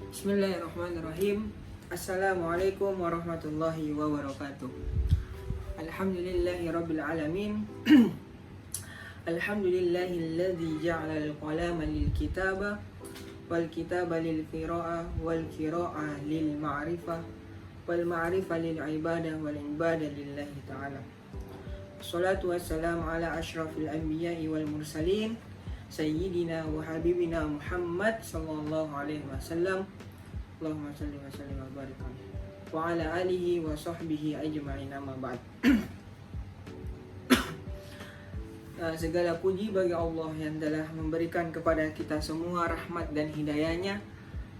Bismillahirrahmanirrahim. Assalamualaikum warahmatullahi wabarakatuh. Alhamdulillahirabbil alamin. Alhamdulillahilladzi ja'ala al-qalama lil kitaba wal kitaba lil qira'ah wal qira'ah lil ma'rifah wal ma'rifah lil ibadah wal ibadah lillahi ta'ala. Salatu wassalamu ala asyrafil anbiya'i wal mursalin Sayyidina wa habibina Muhammad sallallahu alaihi wasallam. Allahumma salli wa sallim wa barik alaihi wa ala alihi wa sahbihi ajma'in, amma ba'd. Segala puji bagi Allah yang telah memberikan kepada kita semua rahmat dan hidayahnya,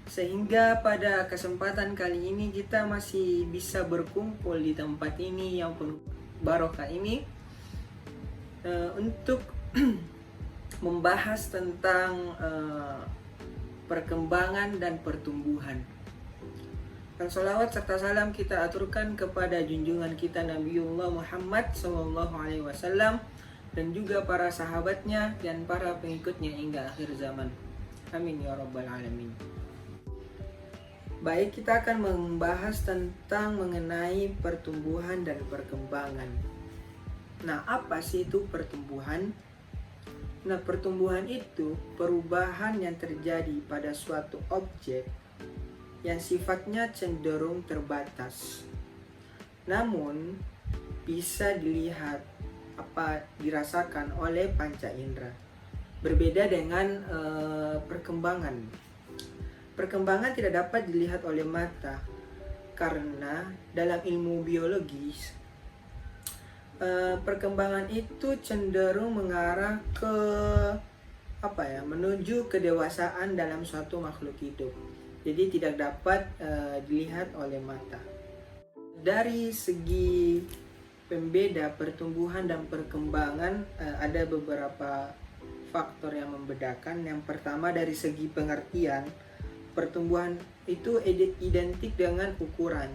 sehingga pada kesempatan kali ini kita masih bisa berkumpul di tempat ini yang penuh barokah ini untuk membahas tentang perkembangan dan pertumbuhan. Dan salawat serta salam kita aturkan kepada junjungan kita Nabiullah Muhammad SAW dan juga para sahabatnya dan para pengikutnya hingga akhir zaman. Amin ya rabbal alamin. Baik, kita akan membahas tentang mengenai pertumbuhan dan perkembangan. Nah, apa sih itu pertumbuhan? Nah, pertumbuhan itu perubahan yang terjadi pada suatu objek yang sifatnya cenderung terbatas, namun bisa dilihat dirasakan oleh panca indera. Berbeda dengan perkembangan. Perkembangan tidak dapat dilihat oleh mata karena dalam ilmu biologis perkembangan itu cenderung mengarah ke menuju kedewasaan dalam suatu makhluk hidup. Jadi tidak dapat dilihat oleh mata. Dari segi pembeda pertumbuhan dan perkembangan ada beberapa faktor yang membedakan. Yang pertama, dari segi pengertian, pertumbuhan itu identik dengan ukuran.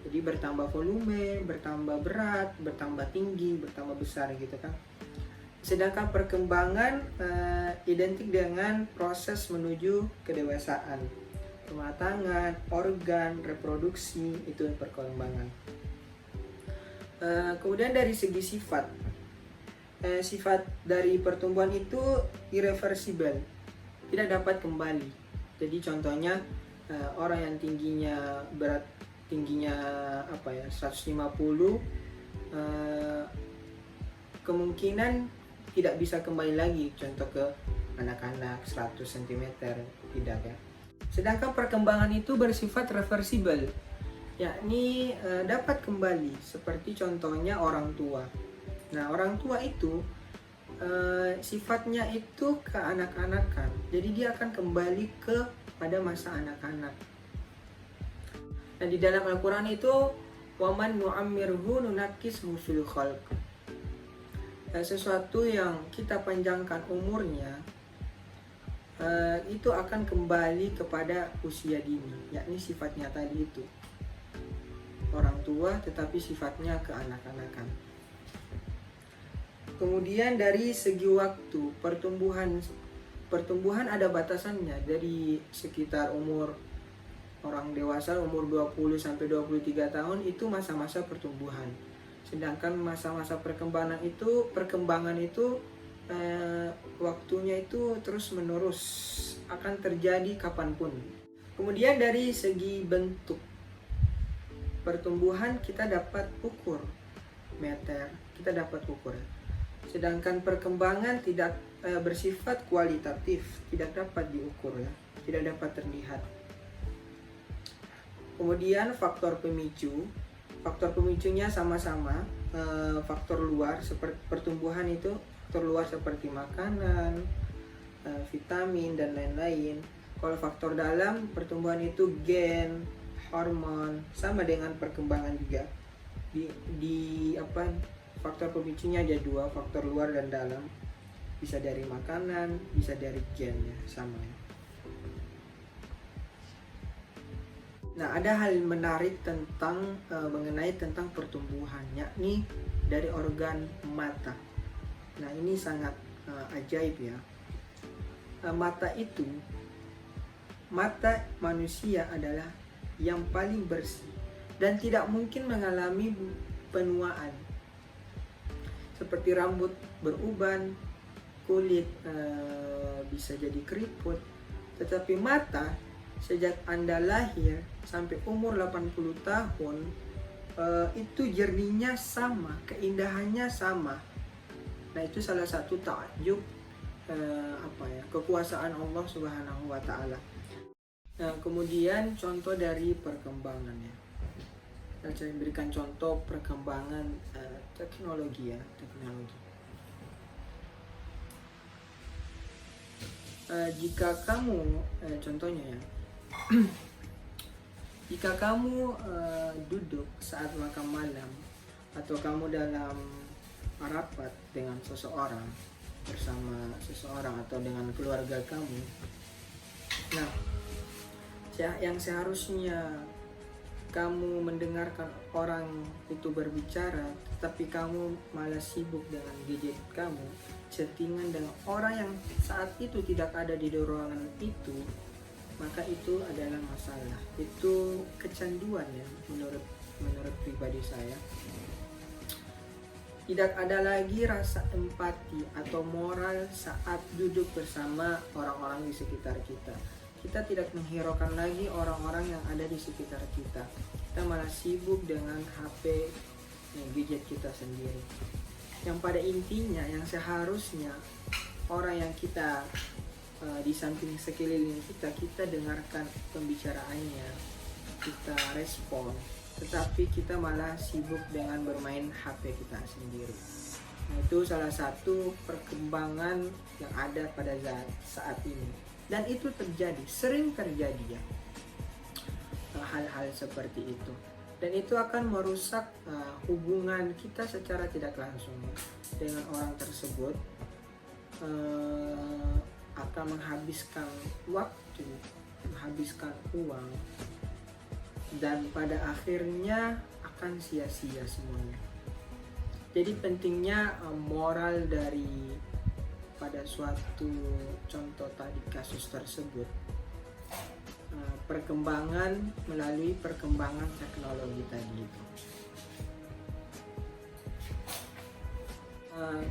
Jadi bertambah volume, bertambah berat, bertambah tinggi, bertambah besar gitu kan. Sedangkan perkembangan identik dengan proses menuju kedewasaan, kematangan, organ, reproduksi, itu perkembangan. Kemudian dari segi sifat, sifat dari pertumbuhan itu irreversible, tidak dapat kembali. Jadi contohnya orang yang tingginya 150 kemungkinan tidak bisa kembali lagi, contoh ke anak-anak 100 cm, tidak ya. Sedangkan perkembangan itu bersifat reversible, yakni dapat kembali, seperti contohnya orang tua. Nah, orang tua itu sifatnya itu keanak-anakan, jadi dia akan kembali pada masa anak-anak. Nah, di dalam Al-Quran itu waman nu'ammirhu nunakkishu fil khalq. Sesuatu yang kita panjangkan umurnya itu akan kembali kepada usia dini, yakni sifatnya tadi itu orang tua tetapi sifatnya keanak-anakan. Kemudian dari segi waktu, pertumbuhan ada batasannya. Dari sekitar umur orang dewasa, umur 20 sampai 23 tahun itu masa-masa pertumbuhan. Sedangkan masa-masa perkembangan itu waktunya itu terus menerus, akan terjadi kapanpun. Kemudian dari segi bentuk pertumbuhan kita dapat ukur meter, kita dapat ukur. Sedangkan perkembangan tidak bersifat kualitatif, tidak dapat diukur ya, tidak dapat terlihat. Kemudian faktor pemicunya sama-sama faktor luar seperti pertumbuhan itu, faktor luar seperti makanan, vitamin dan lain-lain. Kalau faktor dalam pertumbuhan itu gen, hormon, sama dengan perkembangan juga. Faktor pemicunya ada dua, faktor luar dan dalam. Bisa dari makanan, bisa dari gen ya, sama ya. Nah, ada hal menarik mengenai pertumbuhan, yakni dari organ mata. Nah, ini sangat ajaib ya. Mata itu mata manusia adalah yang paling bersih dan tidak mungkin mengalami penuaan seperti rambut beruban, kulit bisa jadi keriput. Tetapi mata sejak Anda lahir sampai umur 80 tahun itu jernihnya sama, keindahannya sama. Nah, itu salah satu takjub kekuasaan Allah Subhanahu wa taala. Nah, kemudian contoh dari perkembangannya. Saya berikan contoh perkembangan teknologi. Jika kamu contohnya ya, jika kamu duduk saat makan malam atau kamu dalam rapat dengan seseorang, bersama seseorang atau dengan keluarga kamu, nah yang seharusnya kamu mendengarkan orang itu berbicara, tetapi kamu malah sibuk dengan gadget kamu, chattingan dengan orang yang saat itu tidak ada di ruangan itu, maka itu adalah masalah. Itu kecanduan ya, menurut pribadi saya. Tidak ada lagi rasa empati atau moral saat duduk bersama orang-orang di sekitar kita. Kita tidak menghiraukan lagi orang-orang yang ada di sekitar kita. Kita malah sibuk dengan HP, gadget kita sendiri. Yang pada intinya, yang seharusnya orang yang kita di samping sekeliling kita dengarkan pembicaraannya, kita respon, tetapi kita malah sibuk dengan bermain HP kita sendiri. Nah, itu salah satu perkembangan yang ada pada saat ini. Dan itu terjadi, sering terjadi ya, hal-hal seperti itu. Dan itu akan merusak hubungan kita secara tidak langsung dengan orang tersebut, akan menghabiskan waktu, menghabiskan uang, dan pada akhirnya akan sia-sia semuanya. Jadi pentingnya moral dari pada suatu contoh tadi kasus tersebut, perkembangan melalui perkembangan teknologi tadi itu.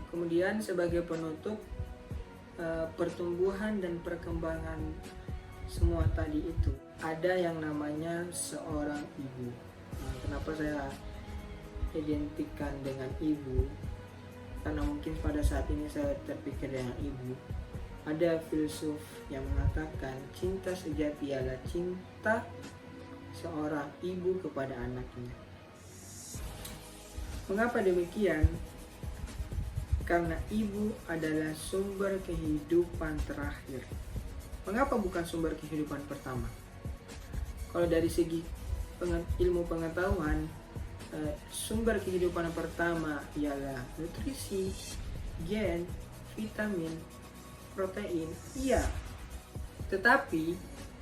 Kemudian sebagai penutup, pertumbuhan dan perkembangan semua tadi itu ada yang namanya seorang ibu. Kenapa saya identikkan dengan ibu? Karena mungkin pada saat ini saya terpikir dengan ibu. Ada filsuf yang mengatakan cinta sejati adalah cinta seorang ibu kepada anaknya. Mengapa demikian? Karena ibu adalah sumber kehidupan terakhir. Mengapa bukan sumber kehidupan pertama? Kalau dari segi ilmu pengetahuan, sumber kehidupan pertama ialah nutrisi, gen, vitamin, protein. Iya. Tetapi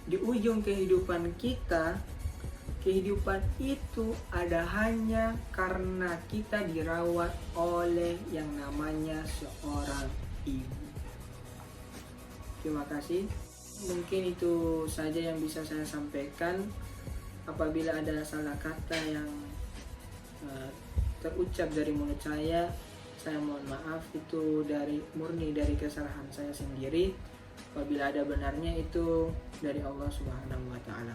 di ujung kehidupan kita, kehidupan itu ada hanya karena kita dirawat oleh yang namanya seorang ibu. Terima kasih. Mungkin itu saja yang bisa saya sampaikan. Apabila ada salah kata yang terucap dari mulut saya mohon maaf. Itu murni dari kesalahan saya sendiri. Apabila ada benarnya itu dari Allah Subhanahu wa taala.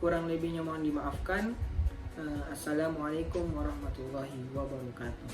Kurang lebihnya mohon dimaafkan. Assalamualaikum warahmatullahi wabarakatuh.